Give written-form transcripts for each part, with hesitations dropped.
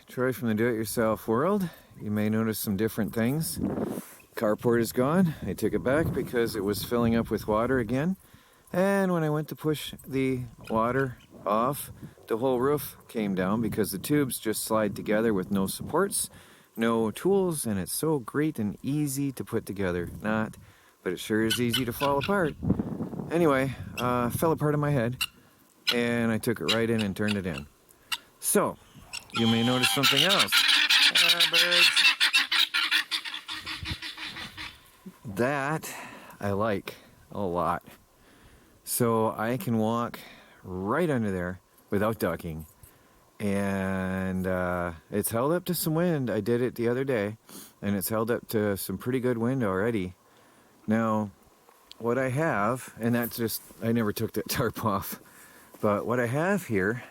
Troy from the Do-It-Yourself world. You may notice some different things. Carport is gone. I took it back because it was filling up with water again. And when I went to push the water off, the whole roof came down because the tubes just slide together with no supports, no tools, and it's so great and easy to put together. Not, but it sure is easy to fall apart. Anyway, fell apart on my head, and I took it right in and turned it in. So, you may notice something else. Birds. That I like a lot. So I can walk right under there without ducking. And it's held up to some wind. I did it the other day, and it's held up to some pretty good wind already. Now, what I have, and that's just, I never took that tarp off, but what I have here,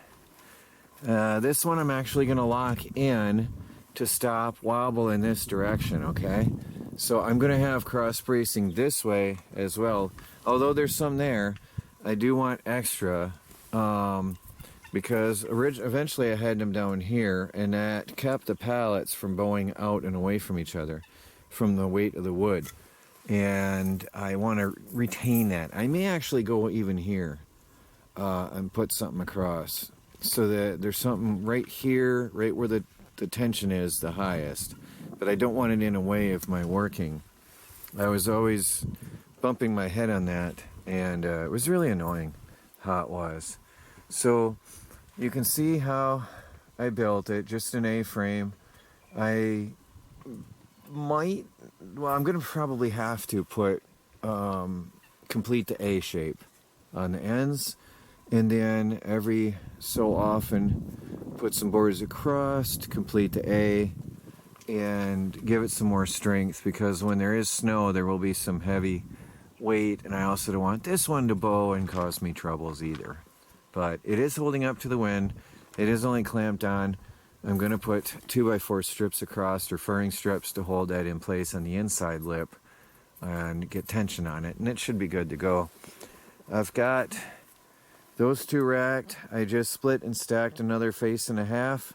this one I'm actually going to lock in to stop wobble in this direction, okay? So I'm going to have cross bracing this way as well. Although there's some there, I do want extra because eventually I had them down here, and that kept the pallets from bowing out and away from each other from the weight of the wood. And I want to retain that. I may actually go even here and put something across, so that there's something right here, right where the tension is the highest. But I don't want it in a way of my working. I was always bumping my head on that, and it was really annoying how it was. So you can see how I built it, just an A-frame. I'm going to probably have to put, complete the A shape on the ends. And then every so often put some boards across to complete the A and give it some more strength, because when there is snow there will be some heavy weight, and I also don't want this one to bow and cause me troubles either. But it is holding up to the wind. It is only clamped on. I'm going to put 2x4 strips across, or furring strips, to hold that in place on the inside lip and get tension on it, and it should be good to go. I've got those two racked. I just split and stacked another 1.5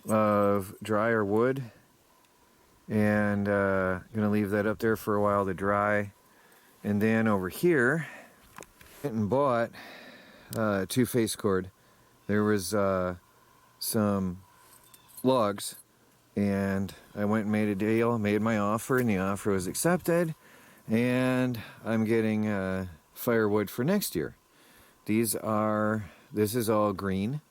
of drier wood, and gonna leave that up there for a while to dry. And then over here, I went and bought 2-face cord. There was some logs, and I went and made a deal, made my offer, and the offer was accepted, and I'm getting firewood for next year. This is all green,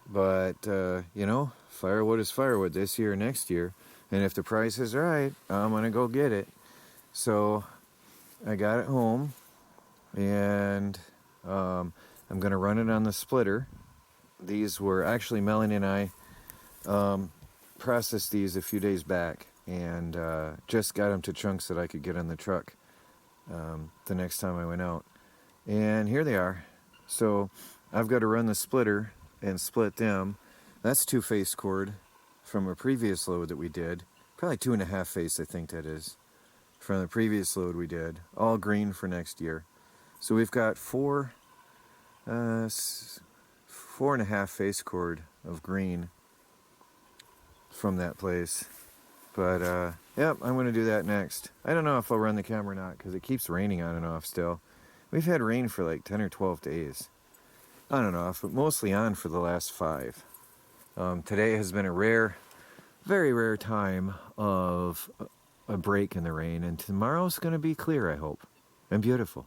but you know, firewood is firewood this year or next year, and if the price is right, I'm gonna go get it. So I got it home, and I'm gonna run it on the splitter. These were actually, Melanie and I processed these a few days back, and just got them to chunks that I could get on the truck the next time I went out. And here they are. So I've got to run the splitter and split them. That's 2-face cord from a previous load that we did. Probably 2.5 face, I think that is, from the previous load we did. All green for next year. So we've got 4.5 face cord of green from that place. But yep, I'm going to do that next. I don't know if I'll run the camera or not, because it keeps raining on and off still. We've had rain for like 10 or 12 days. On and off, but mostly on for the last 5. Today has been a very rare time of a break in the rain, and tomorrow's going to be clear, I hope, and beautiful.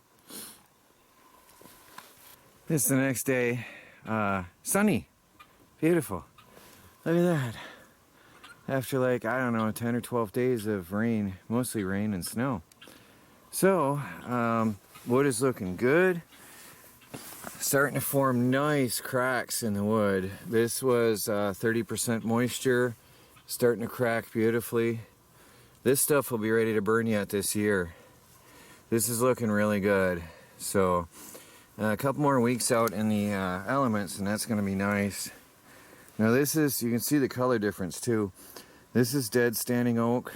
This is the next day. Sunny. Beautiful. Look at that. After like, I don't know, 10 or 12 days of rain, mostly rain and snow. So, wood is looking good. Starting to form nice cracks in the wood. This was 30% moisture. Starting to crack beautifully. This stuff will be ready to burn yet this year. This is looking really good. So, a couple more weeks out in the elements, and that's going to be nice. Now this is, you can see the color difference too. This is dead standing oak.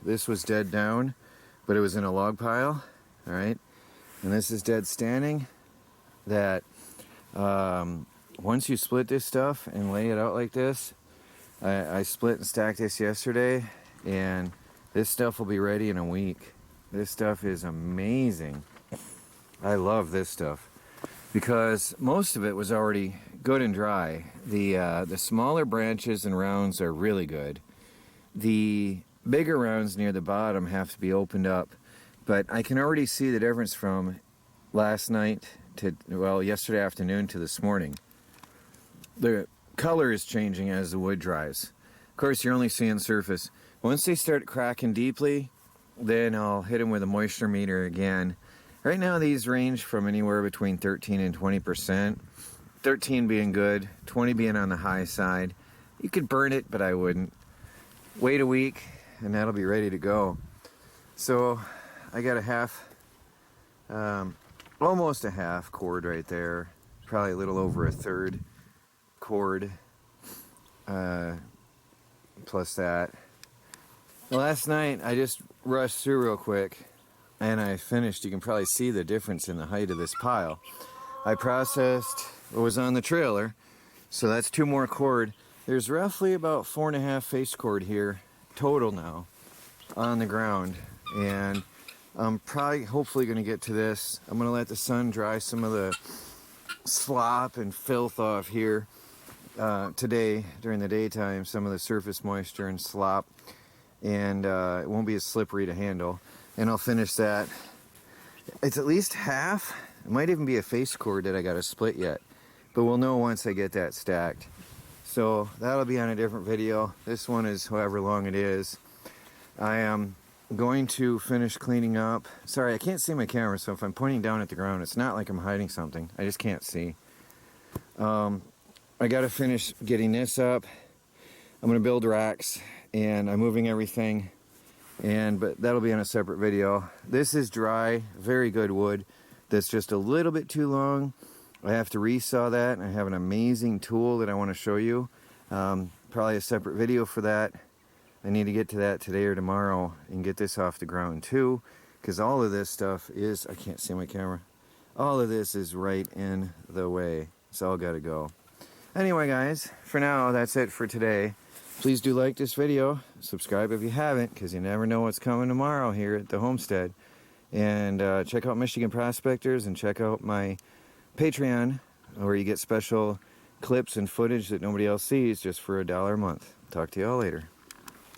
This was dead down, but it was in a log pile, all right? And this is dead standing. That once you split this stuff and lay it out like this, I split and stacked this yesterday, and this stuff will be ready in a week. This stuff is amazing. I love this stuff because most of it was already good and dry. The smaller branches and rounds are really good. The bigger rounds near the bottom have to be opened up, but I can already see the difference from last night to, well, yesterday afternoon to this morning. The color is changing as the wood dries. Of course, you're only seeing surface. Once they start cracking deeply, then I'll hit them with a moisture meter again. Right now these range from anywhere between 13 and 20%. 13 being good, 20 being on the high side. You could burn it, but I wouldn't. Wait a week and that'll be ready to go. So I got a half, almost a half cord right there. Probably a little over a third cord plus that. Last night I just rushed through real quick and I finished. You can probably see the difference in the height of this pile. I processed what was on the trailer, so that's 2 more cord. There's roughly about 4.5 face cord here total now on the ground, and I'm probably hopefully going to get to this. I'm going to let the sun dry some of the slop and filth off here today during the daytime, some of the surface moisture and slop, and it won't be as slippery to handle. And I'll finish that. It's at least half. It might even be a face cord that I got to split yet, but we'll know once I get that stacked. So that'll be on a different video. This one is however long it is. I am going to finish cleaning up. Sorry, I can't see my camera, so if I'm pointing down at the ground, it's not like I'm hiding something. I just can't see. I got to finish getting this up. I'm going to build racks, and I'm moving everything, but that'll be on a separate video. This is dry, very good wood. That's just a little bit too long. I have to resaw that, and I have an amazing tool that I want to show you. Probably a separate video for that. I need to get to that today or tomorrow and get this off the ground too, because all of this stuff is, I can't see my camera, all of this is right in the way. It's all got to go. Anyway guys, for now that's it for today. Please do like this video, subscribe if you haven't, because you never know what's coming tomorrow here at the homestead. And check out Michigan Prospectors, and check out my Patreon, where you get special clips and footage that nobody else sees just for $1 a month. Talk to y'all later.